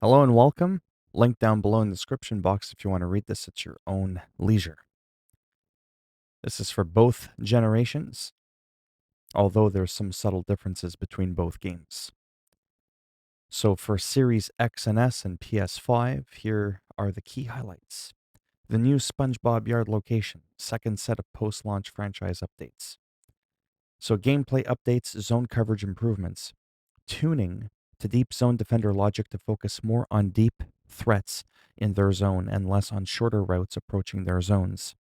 Hello and welcome. Link down below in the description box if you want to read this at your own leisure. This is for both generations, although there's some subtle differences between both games. So for Series X and S and PS5, here are the key highlights. The new SpongeBob Yard location, second set of post-launch franchise updates. So gameplay updates, zone coverage improvements, tuning to deep zone defender logic to focus more on deep threats in their zone and less on shorter routes approaching their zones.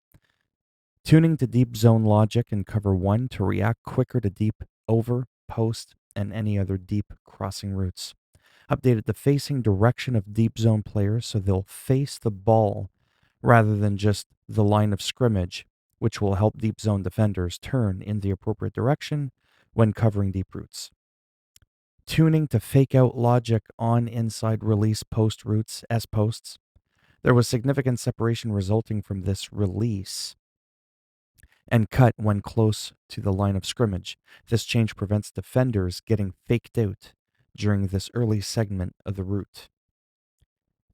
Tuning to deep zone logic in cover 1 to react quicker to deep over, post, and any other deep crossing routes. Updated the facing direction of deep zone players so they'll face the ball rather than just the line of scrimmage, which will help deep zone defenders turn in the appropriate direction when covering deep routes. Tuning to fake out logic on inside release post routes as posts. There was significant separation resulting from this release and cut when close to the line of scrimmage. This change prevents defenders getting faked out during this early segment of the route.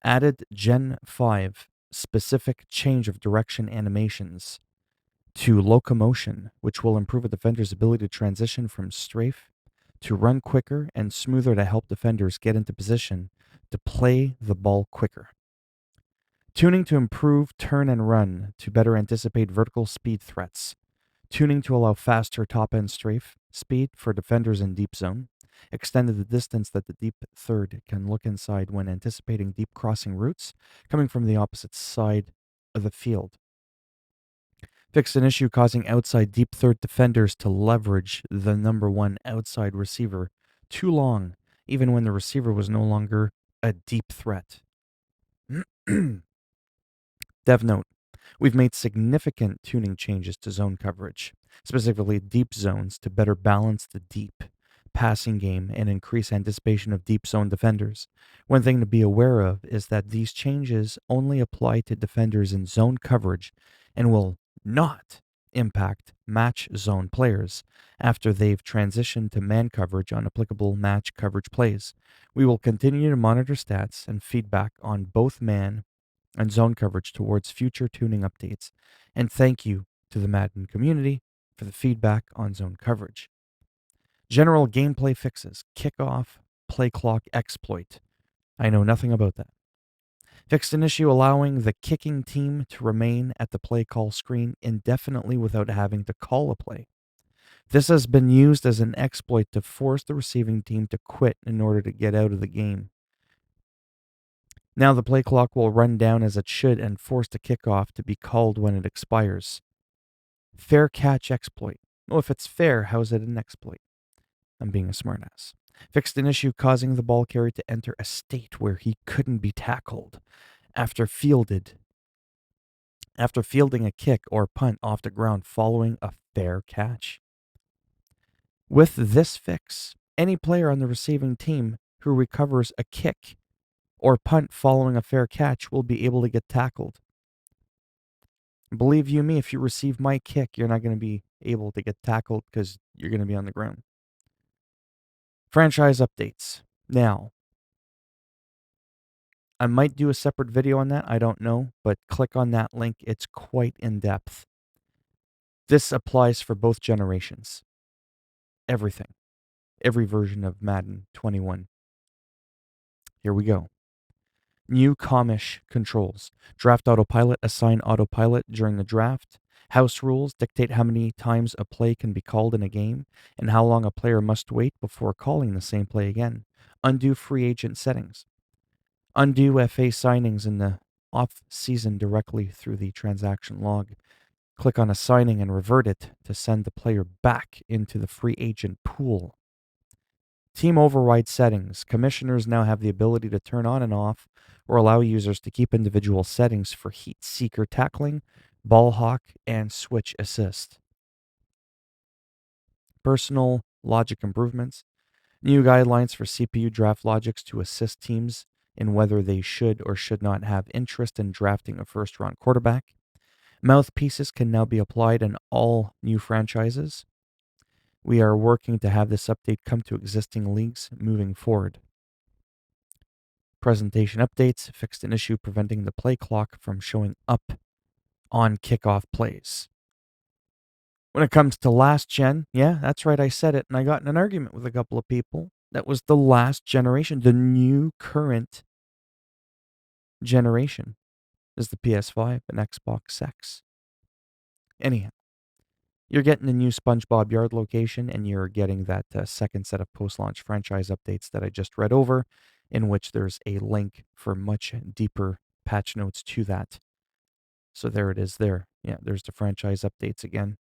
Added Gen 5 specific change of direction animations to locomotion, which will improve a defender's ability to transition from strafe to run quicker and smoother to help defenders get into position to play the ball quicker. Tuning to improve turn and run to better anticipate vertical speed threats. Tuning to allow faster top end strafe speed for defenders in deep zone. Extended the distance that the deep third can look inside when anticipating deep crossing routes coming from the opposite side of the field. Fixed an issue causing outside deep third defenders to leverage the number one outside receiver too long, even when the receiver was no longer a deep threat. Dev note, we've made significant tuning changes to zone coverage, specifically deep zones, to better balance the deep passing game and increase anticipation of deep zone defenders. One thing to be aware of is that these changes only apply to defenders in zone coverage and will not impact match zone players after they've transitioned to man coverage on applicable match coverage plays. We will continue to monitor stats and feedback on both man and zone coverage towards future tuning updates. And thank you to the Madden community for the feedback on zone coverage. General gameplay fixes, kickoff, play clock exploit. I know nothing about that. Fixed an issue allowing the kicking team to remain at the play call screen indefinitely without having to call a play. This has been used as an exploit to force the receiving team to quit in order to get out of the game. Now the play clock will run down as it should and force the kickoff to be called when it expires. Fair catch exploit. Well, if it's fair, how is it an exploit? I'm being a smartass. Fixed an issue causing the ball carrier to enter a state where he couldn't be tackled after fielding a kick or punt off the ground following a fair catch. With this fix, any player on the receiving team who recovers a kick or punt following a fair catch will be able to get tackled. Believe you me, if you receive my kick, you're not going to be able to get tackled because you're going to be on the ground. Franchise updates. Now, I might do a separate video on that, I don't know, but click on that link. It's quite in depth. This applies for both generations. Everything. Every version of Madden 21. Here we go. New Comish controls. Draft autopilot, assign autopilot during the draft. House rules dictate how many times a play can be called in a game and how long a player must wait before calling the same play again. Undo free agent settings. Undo FA signings in the off season directly through the transaction log. Click on a signing and revert it to send the player back into the free agent pool. Team override settings. Commissioners now have the ability to turn on and off or allow users to keep individual settings for heat seeker tackling, ball hawk, and switch assist. Personal logic improvements. New guidelines for CPU draft logics to assist teams in whether they should or should not have interest in drafting a first-round quarterback. Mouthpieces can now be applied in all new franchises. We are working to have this update come to existing leagues moving forward. Presentation updates fixed an issue preventing the play clock from showing up on kickoff plays. When it comes to last gen, yeah, that's right, I said it, and I got in an argument with a couple of people. That was the last generation. The new current generation is the PS5 and Xbox X. Anyhow, you're getting the new SpongeBob Yard location, and you're getting that second set of post-launch franchise updates that I just read over, in which there's a link for much deeper patch notes to that. So there it is there. Yeah, there's the franchise updates again.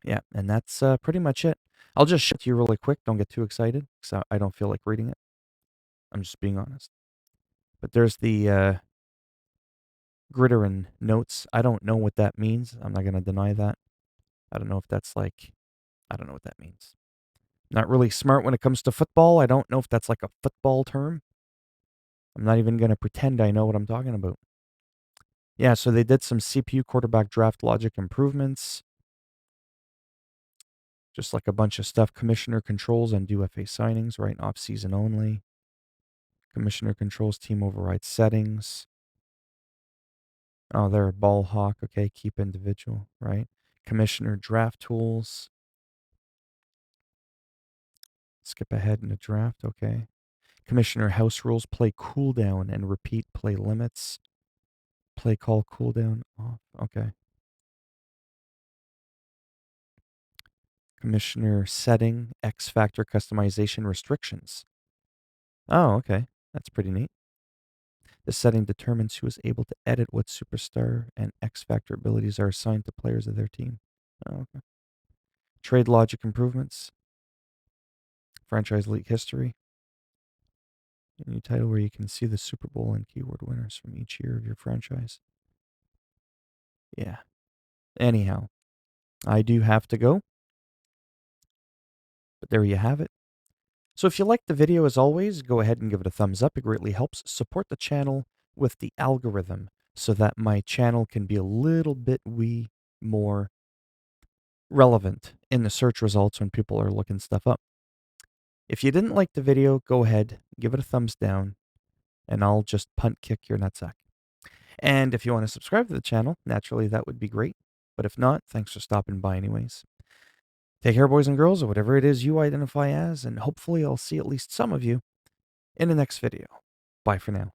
Yeah, and that's pretty much it. I'll just show it to you really quick. Don't get too excited, because I don't feel like reading it. I'm just being honest. But there's the Gridiron notes. I don't know what that means. I'm not going to deny that. I don't know if that's like, I don't know what that means. Not really smart when it comes to football. I don't know if that's like a football term. I'm not even going to pretend I know what I'm talking about. Yeah, so they did some CPU quarterback draft logic improvements. Just like a bunch of stuff. Commissioner controls and UFA signings, right? Off season only. Commissioner controls team override settings. Oh, they're a ball hawk. Okay, keep individual, right? Commissioner draft tools. Skip ahead in the draft, okay. Commissioner house rules, play cooldown and repeat play limits. Play call cooldown off, okay. Commissioner setting, X factor customization restrictions. Oh, okay. That's pretty neat. The setting determines who is able to edit what superstar and X factor abilities are assigned to players of their team. Oh, okay. Trade logic improvements. Franchise league history. A new title where you can see the Super Bowl and keyword winners from each year of your franchise. Yeah. Anyhow, I do have to go. But there you have it. So if you liked the video, as always, go ahead and give it a thumbs up. It greatly helps support the channel with the algorithm so that my channel can be a little bit more relevant in the search results when people are looking stuff up. If you didn't like the video, go ahead, give it a thumbs down, and I'll just punt kick your nutsack. And if you want to subscribe to the channel, naturally that would be great. But if not, thanks for stopping by anyways. Take care, boys and girls, or whatever it is you identify as, and hopefully I'll see at least some of you in the next video. Bye for now.